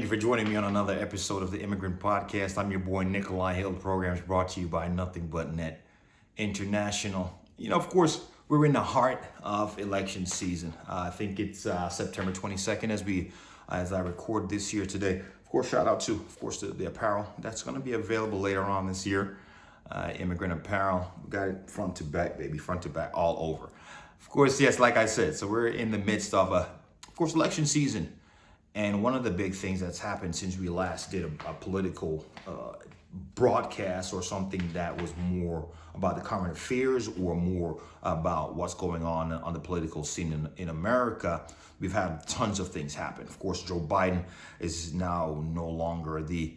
you for joining me on another episode of the Immigrant Podcast. I'm your boy Nikolai Hill. The program is brought to you by Nothing But Net International. Of course, we're in the heart of election season. I think it's September 22nd as I record this here today. Of course, shout out to, the apparel that's going to be available later on this year. Immigrant apparel, we got it front to back, baby, front to back, all over. Of course, yes, like I said, so we're in the midst of election season. And one of the big things that's happened since we last did a political broadcast or something that was more about the current affairs or more about what's going on the political scene in America, we've had tons of things happen. Of course, Joe Biden is now no longer the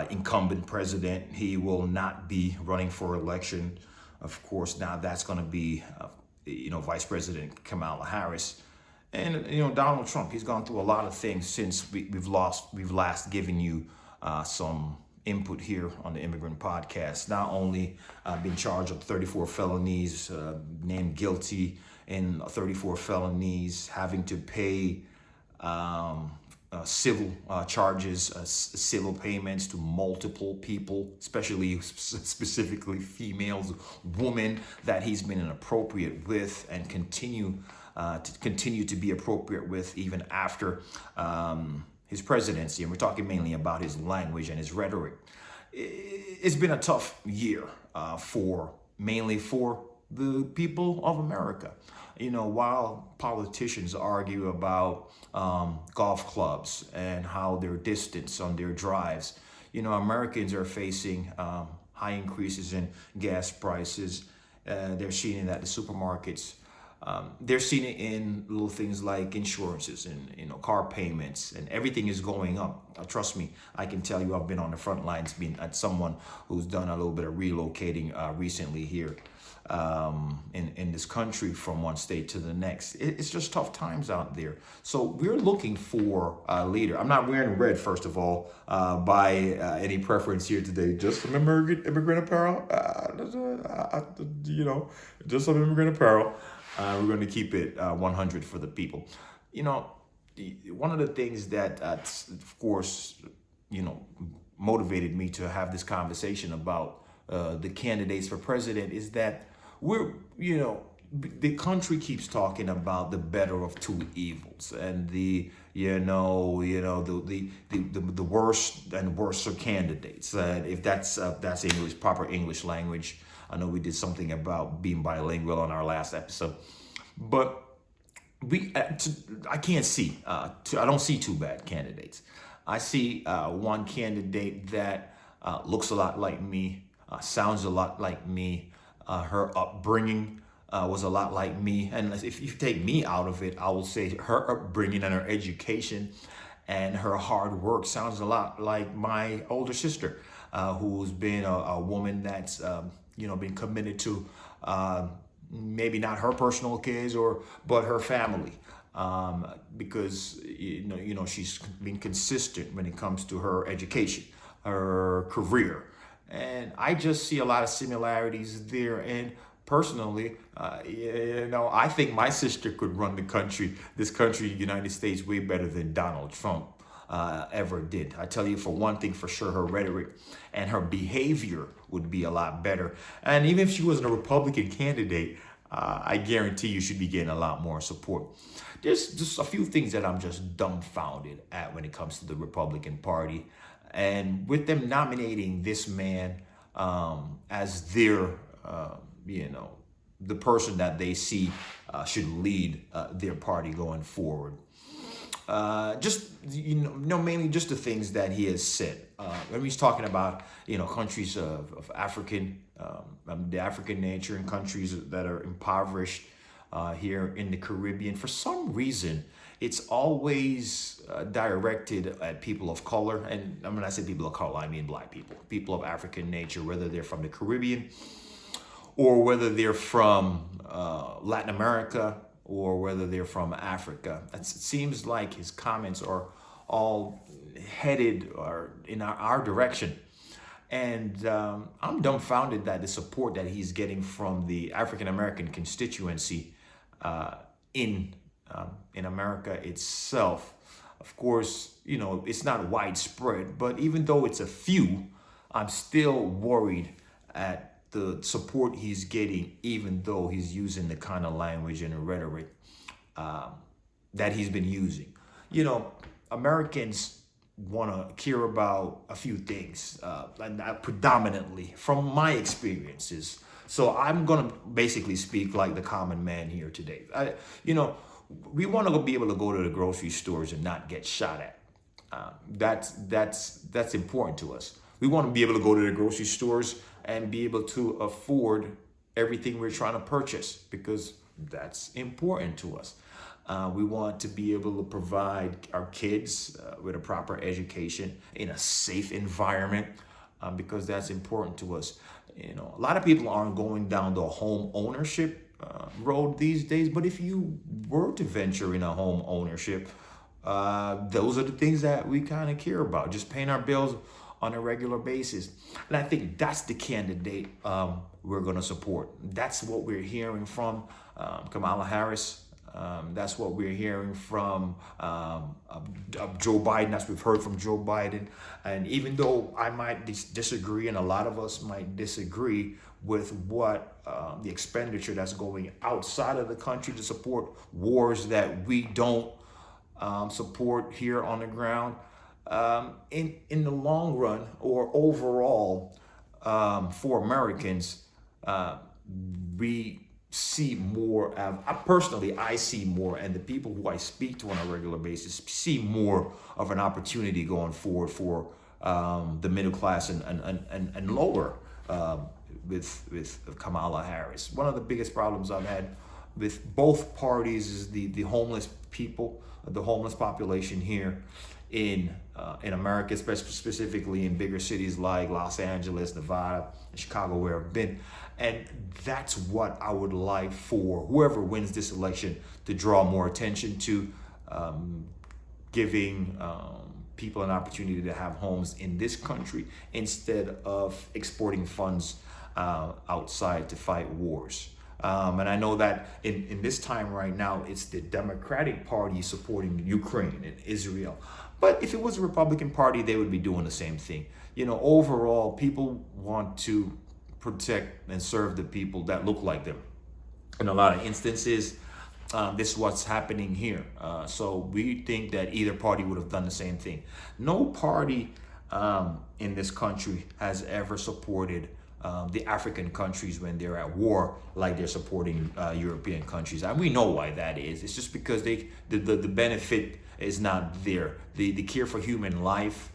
incumbent president. He will not be running for election. Of course, now that's going to be, Vice President Kamala Harris. And Donald Trump, he's gone through a lot of things since we've last given you some input here on the Immigrant Podcast. Not only been charged with 34 felonies, named guilty in 34 felonies, having to pay civil charges, civil payments to multiple people, specifically females, women that he's been inappropriate with and continue to be appropriate with even after his presidency. And we're talking mainly about his language and his rhetoric. It's been a tough year mainly for the people of America. While politicians argue about golf clubs and how they're distanced on their drives, Americans are facing high increases in gas prices. They're seeing it at the supermarkets. They're seeing it in little things like insurances and car payments, and everything is going up. Trust me, I can tell you, I've been on the front lines, being at someone who's done a little bit of relocating recently here in this country from one state to the next. It's just tough times out there. So we're looking for a leader. I'm not wearing red, first of all, by any preference here today. Just some immigrant apparel. Just some immigrant apparel. We're going to keep it 100 for the people. One of the things that, of course, motivated me to have this conversation about the candidates for president is that the country keeps talking about the better of two evils and the worst and worser candidates. If that's English, proper English language. I know we did something about being bilingual on our last episode, but I can't see. I don't see two bad candidates. I see one candidate that looks a lot like me, sounds a lot like me. Her upbringing was a lot like me, and if you take me out of it, I will say her upbringing and her education and her hard work sounds a lot like my older sister, who's been a woman that's been committed to maybe not her personal kids but her family, because she's been consistent when it comes to her education, her career, and I just see a lot of similarities there. And personally, I think my sister could run this country, United States, way better than Donald Trump ever did. I tell you, for one thing, for sure, her rhetoric and her behavior would be a lot better. And even if she wasn't a Republican candidate, I guarantee you she'd be getting a lot more support. There's just a few things that I'm just dumbfounded at when it comes to the Republican Party. And with them nominating this man as their, the person that they see should lead their party going forward. Mainly just the things that he has said. When he's talking about, countries of African, the African nature, and countries that are impoverished here in the Caribbean. For some reason, it's always directed at people of color. And when I say people of color, I mean Black people of African nature, whether they're from the Caribbean or whether they're from Latin America, or whether they're from Africa. It seems like his comments are all headed in our direction. And I'm dumbfounded that the support that he's getting from the African American constituency in America itself Of course, it's not widespread, but even though it's a few, I'm still worried at the support he's getting, even though he's using the kind of language and the rhetoric um, that he's been using. You know, Americans want to care about a few things, and predominantly from my experiences. So I'm gonna basically speak like the common man here today. You know, we want to be able to go to the grocery stores and not get shot at. That's important to us. We want to be able to go to the grocery stores and be able to afford everything we're trying to purchase because that's important to us. We want to be able to provide our kids with a proper education in a safe environment because that's important to us. A lot of people aren't going down the home ownership road these days, but if you were to venture in a home ownership, those are the things that we kind of care about, just paying our bills on a regular basis. And I think that's the candidate we're going to support. That's what we're hearing from Kamala Harris. That's what we're hearing from Joe Biden. That's what we've heard from Joe Biden. And even though I might disagree, and a lot of us might disagree with what the expenditure that's going outside of the country to support wars that we don't support here on the ground, in the long run or overall, for Americans, we see more. I see more, and the people who I speak to on a regular basis see more of an opportunity going forward for the middle class and lower with Kamala Harris. One of the biggest problems I've had with both parties is the homeless people, the homeless population here in America, especially specifically in bigger cities like Los Angeles, Nevada, and Chicago, where I've been. And that's what I would like for whoever wins this election to draw more attention to, giving people an opportunity to have homes in this country instead of exporting funds outside to fight wars. And I know that in this time right now, it's the Democratic Party supporting Ukraine and Israel. But if it was a Republican Party, they would be doing the same thing. Overall, people want to protect and serve the people that look like them. In a lot of instances, this is what's happening here. So we think that either party would have done the same thing. No party in this country has ever supported the African countries when they're at war like they're supporting European countries. And we know why that is. It's just because the benefit is not there. The care for human life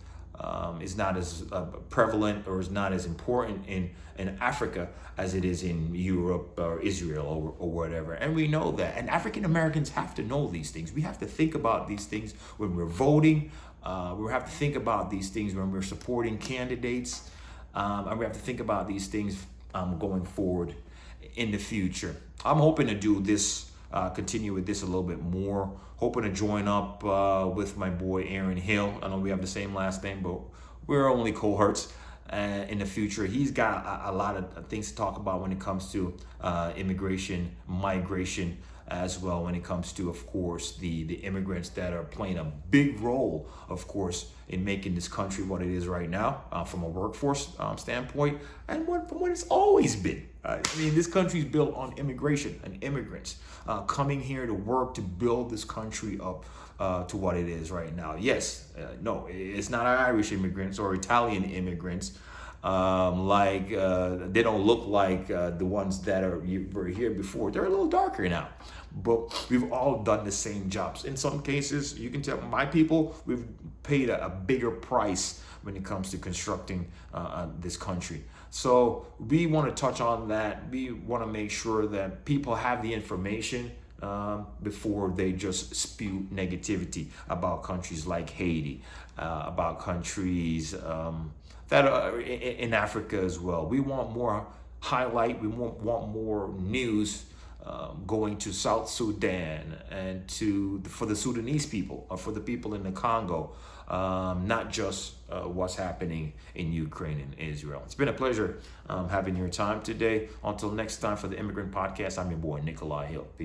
is not as prevalent or is not as important in Africa as it is in Europe or Israel or whatever. And we know that. And African Americans have to know these things. We have to think about these things when we're voting. We have to think about these things when we're supporting candidates. And we have to think about these things going forward in the future. I'm hoping to do this, continue with this a little bit more. Hoping to join up with my boy Aaron Hill. I know we have the same last name, but we're only cohorts. In the future, he's got a lot of things to talk about when it comes to immigration, migration, as well when it comes to, of course, the immigrants that are playing a big role, of course, in making this country what it is right now from a workforce standpoint, and from what it's always been. I mean, this country is built on immigration and immigrants coming here to work to build this country up to what it is right now. Yes, no, it's not Irish immigrants or Italian immigrants. They don't look like the ones that were here before. They're a little darker now, but we've all done the same jobs. In some cases, you can tell my people, we've paid a bigger price when it comes to constructing this country. So we want to touch on that. We want to make sure that people have the information before they just spew negativity about countries like Haiti, about countries that are in Africa as well. We want more highlight. We want more news going to South Sudan and for the Sudanese people or for the people in the Congo, not just what's happening in Ukraine and Israel. It's been a pleasure having your time today. Until next time for the Immigrant Podcast, I'm your boy Nikolai Hill. Peace.